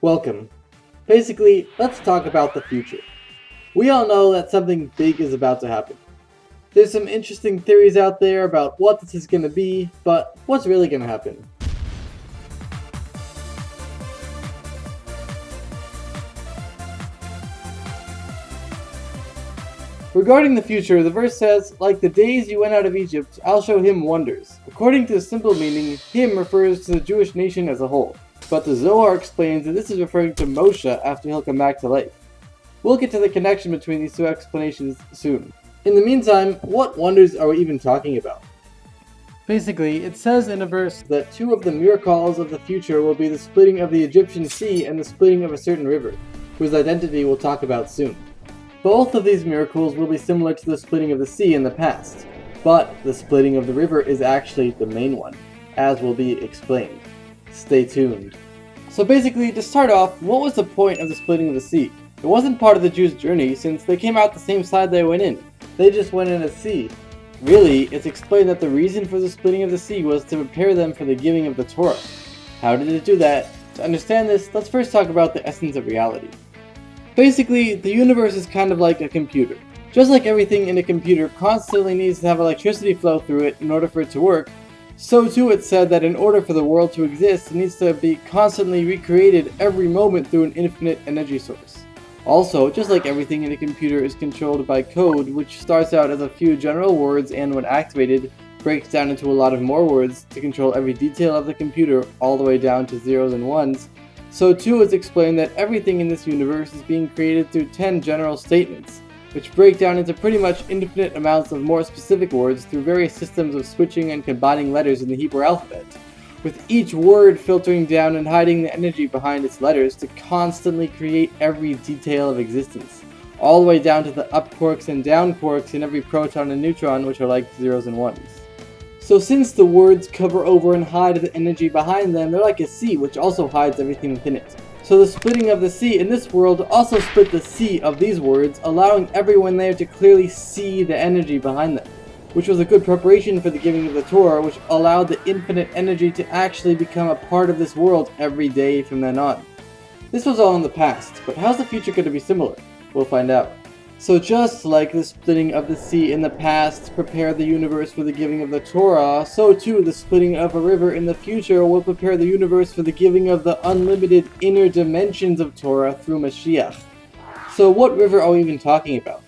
Welcome. Basically, let's talk about the future. We all know that something big is about to happen. There's some interesting theories out there about what this is going to be, but what's really going to happen? Regarding the future, the verse says, "Like the days you went out of Egypt, I'll show him wonders." According to the simple meaning, him refers to the Jewish nation as a whole. But the Zohar explains that this is referring to Moshe after he'll come back to life. We'll get to the connection between these two explanations soon. In the meantime, what wonders are we even talking about? Basically, it says in a verse that two of the miracles of the future will be the splitting of the Egyptian sea and the splitting of a certain river, whose identity we'll talk about soon. Both of these miracles will be similar to the splitting of the sea in the past, but the splitting of the river is actually the main one, as will be explained. Stay tuned. So basically, to start off, what was the point of the splitting of the sea? It wasn't part of the Jews' journey since they came out the same side they went in. They just went in a sea. Really, it's explained that the reason for the splitting of the sea was to prepare them for the giving of the Torah. How did it do that? To understand this, let's first talk about the essence of reality. Basically, the universe is kind of like a computer. Just like everything in a computer constantly needs to have electricity flow through it in order for it to work, so too it's said that in order for the world to exist, it needs to be constantly recreated every moment through an infinite energy source. Also, just like everything in a computer is controlled by code, which starts out as a few general words and when activated, breaks down into a lot of more words to control every detail of the computer all the way down to zeros and ones, so too it's explained that everything in this universe is being created through 10 general statements, which break down into pretty much infinite amounts of more specific words through various systems of switching and combining letters in the Hebrew alphabet, with each word filtering down and hiding the energy behind its letters to constantly create every detail of existence, all the way down to the up quarks and down quarks in every proton and neutron, which are like zeros and ones. So since the words cover over and hide the energy behind them, they're like a sea which also hides everything within it. So the splitting of the sea in this world also split the sea of these words, allowing everyone there to clearly see the energy behind them, which was a good preparation for the giving of the Torah, which allowed the infinite energy to actually become a part of this world every day from then on. This was all in the past, but how's the future going to be similar? We'll find out. So just like the splitting of the sea in the past prepared the universe for the giving of the Torah, so too the splitting of a river in the future will prepare the universe for the giving of the unlimited inner dimensions of Torah through Mashiach. So what river are we even talking about?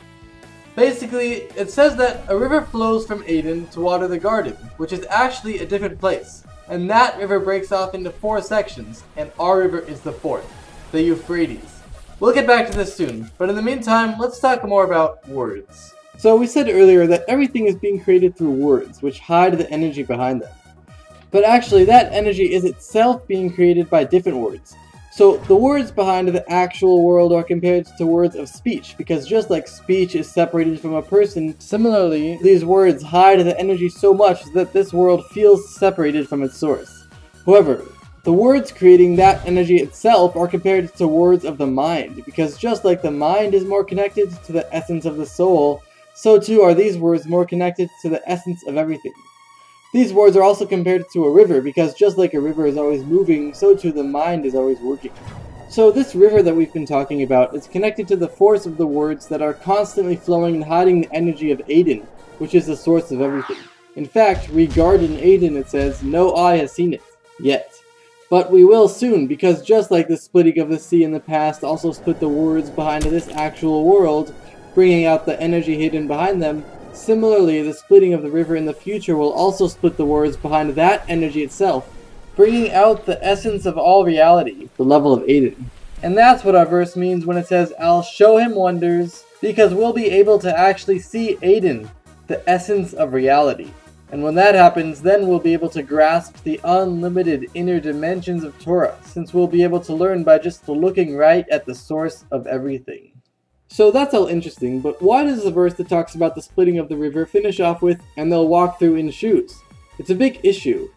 Basically, it says that a river flows from Eden to water the garden, which is actually a different place. And that river breaks off into 4 sections, and our river is the 4th, the Euphrates. We'll get back to this soon, but in the meantime, let's talk more about words. So we said earlier that everything is being created through words, which hide the energy behind them. But actually, that energy is itself being created by different words. So the words behind the actual world are compared to words of speech, because just like speech is separated from a person, similarly, these words hide the energy so much that this world feels separated from its source. However, the words creating that energy itself are compared to words of the mind, because just like the mind is more connected to the essence of the soul, so too are these words more connected to the essence of everything. These words are also compared to a river, because just like a river is always moving, so too the mind is always working. So this river that we've been talking about is connected to the force of the words that are constantly flowing and hiding the energy of Eden, which is the source of everything. In fact, regarding Eden it says, "No eye has seen it, yet." But we will soon, because just like the splitting of the sea in the past also split the words behind this actual world, bringing out the energy hidden behind them, similarly the splitting of the river in the future will also split the words behind that energy itself, bringing out the essence of all reality, the level of Eden. And that's what our verse means when it says, "I'll show him wonders," because we'll be able to actually see Eden, the essence of reality. And when that happens, then we'll be able to grasp the unlimited inner dimensions of Torah, since we'll be able to learn by just looking right at the source of everything. So that's all interesting, but why does the verse that talks about the splitting of the river finish off with, "and they'll walk through in shoes"? It's a big issue.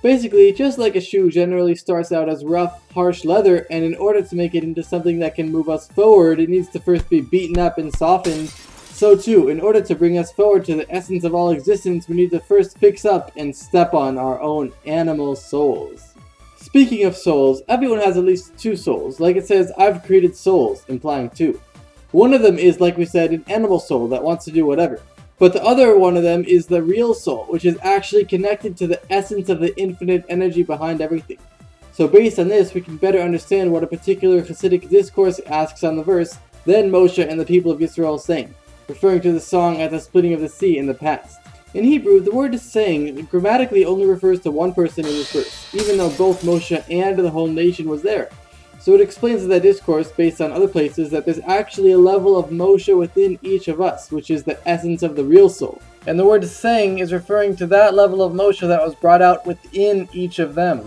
Basically, just like a shoe generally starts out as rough, harsh leather, and in order to make it into something that can move us forward, it needs to first be beaten up and softened, so too, in order to bring us forward to the essence of all existence, we need to first fix up and step on our own animal souls. Speaking of souls, everyone has at least 2 souls. Like it says, I've created souls, implying 2. One of them is, like we said, an animal soul that wants to do whatever. But the other one of them is the real soul, which is actually connected to the essence of the infinite energy behind everything. So based on this, we can better understand what a particular Hasidic discourse asks on the verse, "Then Moshe and the people of Israel sang," referring to the song at the splitting of the sea in the past. In Hebrew, the word "sang" grammatically only refers to one person in this verse, even though both Moshe and the whole nation was there. So it explains in that discourse, based on other places, that there's actually a level of Moshe within each of us, which is the essence of the real soul. And the word "sang" is referring to that level of Moshe that was brought out within each of them.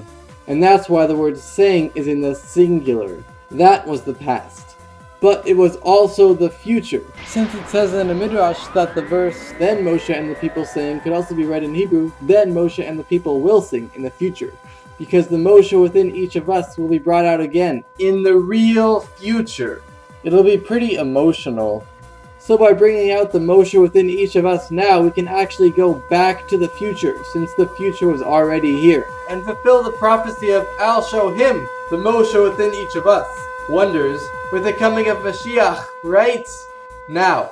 And that's why the word "sang" is in the singular. That was the past. But it was also the future, since it says in a midrash that the verse "then Moshe and the people sang" could also be read in Hebrew, "then Moshe and the people will sing" in the future, because the Moshe within each of us will be brought out again in the real future. It'll be pretty emotional. So by bringing out the Moshe within each of us now, we can actually go back to the future, since the future was already here, and fulfill the prophecy of "I'll show him," the Moshe within each of us, wonders with the coming of Mashiach right now.